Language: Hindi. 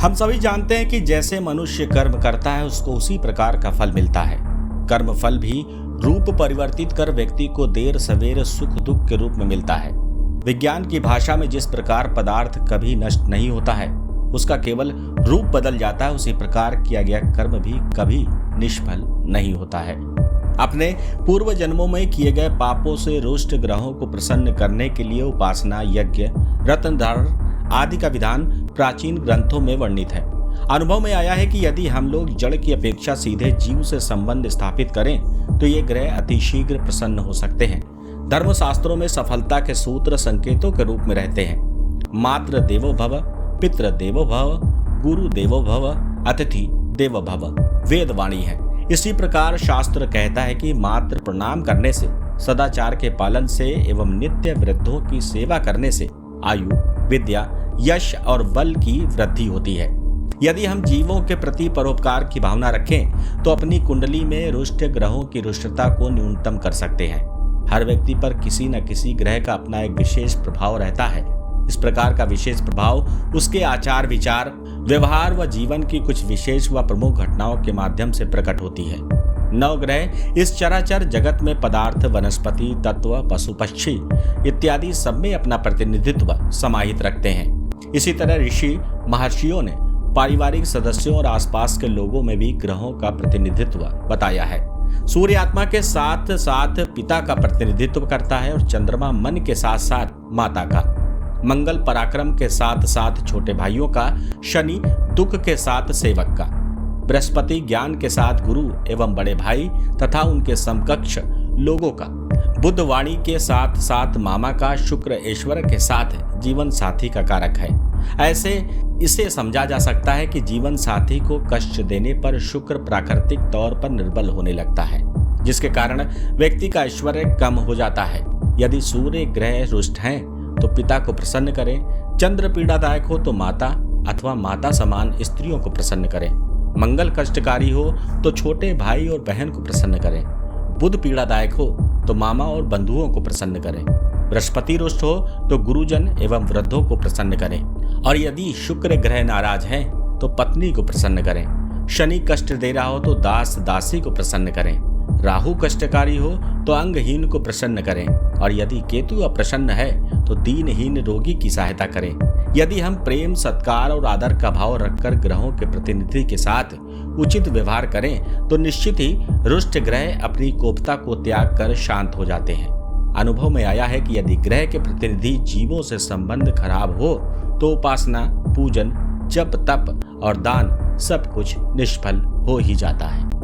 हम सभी जानते हैं कि जैसे मनुष्य कर्म करता है उसको उसी प्रकार का फल मिलता है। कर्म फल भी रूप परिवर्तित कर व्यक्ति को देर सवेर सुख दुख के रूप में मिलता है। विज्ञान की भाषा में जिस प्रकार पदार्थ कभी नष्ट नहीं होता है, उसका केवल रूप बदल जाता है, उसी प्रकार किया गया कर्म भी कभी निष्फल नहीं होता है। अपने पूर्व जन्मों में किए गए पापों से रुष्ट ग्रहों को प्रसन्न करने के लिए उपासना, यज्ञ, रत्नधारण आदि का विधान प्राचीन ग्रंथों में वर्णित है। अनुभव में आया है कि यदि हम लोग जड़ की अपेक्षा सीधे जीव से संबंध स्थापित करें तो ये ग्रह अतिशीघ्र प्रसन्न हो सकते हैं। धर्मशास्त्रों में सफलता के सूत्र संकेतों के रूप में रहते हैं। मातृ देवो भव, पितृ देवो भव, गुरु देवो भव, अतिथि देवो भव वेदवाणी है। इसी प्रकार शास्त्र कहता है कि मात्र प्रणाम करने से, सदाचार के पालन से एवं नित्य वृद्धों की सेवा करने से आयु, विद्या, यश और बल की वृद्धि होती है। यदि हम जीवों के प्रति परोपकार की भावना रखें तो अपनी कुंडली में रुष्ट ग्रहों की रुष्टता को न्यूनतम कर सकते हैं। हर व्यक्ति पर किसी न किसी ग्रह का अपना एक विशेष प्रभाव रहता है। इस प्रकार का विशेष प्रभाव उसके आचार विचार, व्यवहार व जीवन की कुछ विशेष व प्रमुख घटनाओं के माध्यम से प्रकट होती है। 9 ग्रह इस चराचर जगत में पदार्थ, वनस्पति, तत्व, पशु पक्षी इत्यादि सब में अपना प्रतिनिधित्व समाहित रखते हैं। इसी तरह ऋषि महर्षियों ने पारिवारिक सदस्यों और आसपास के लोगों में भी ग्रहों का प्रतिनिधित्व बताया है। सूर्य आत्मा के साथ साथ पिता का प्रतिनिधित्व करता है और चंद्रमा मन के साथ साथ माता का, मंगल पराक्रम के साथ साथ छोटे भाइयों का, शनि दुख के साथ सेवक का, बृहस्पति ज्ञान के साथ गुरु एवं बड़े भाई तथा उनके समकक्ष लोगों का, बुध वाणी के साथ साथ मामा का, शुक्र ऐश्वर्य के साथ जीवन साथी का कारक है। ऐसे इसे समझा जा सकता है कि जीवन साथी को कष्ट देने पर शुक्र प्राकृतिक तौर पर निर्बल होने लगता है, जिसके कारण व्यक्ति का ऐश्वर्य कम हो जाता है। यदि सूर्य ग्रह रुष्ट हैं तो पिता को प्रसन्न करें, चंद्र पीड़ादायक हो तो माता अथवा माता समान स्त्रियों को प्रसन्न करें, मंगल कष्टकारी हो तो छोटे भाई और बहन को प्रसन्न करें, बुध पीड़ादायक हो तो मामा और बंधुओं को प्रसन्न करें, बृहस्पति रुष्ट हो तो गुरुजन एवं वृद्धों को प्रसन्न करें, और यदि शुक्र ग्रह नाराज है तो पत्नी को प्रसन्न करें, शनि कष्ट दे रहा हो तो दास दासी को प्रसन्न करें, राहु कष्टकारी हो तो अंगहीन को प्रसन्न करें, और यदि केतु अप्रसन्न है तो दीनहीन रोगी की सहायता करें। यदि हम प्रेम, सत्कार और आदर का भाव रखकर ग्रहों के प्रतिनिधि के साथ उचित व्यवहार करें तो निश्चित ही रुष्ट ग्रह अपनी कोपता को त्याग कर शांत हो जाते हैं। अनुभव में आया है कि यदि ग्रह के प्रतिनिधि जीवों से संबंध खराब हो तो उपासना, पूजन, जप, तप और दान सब कुछ निष्फल हो ही जाता है।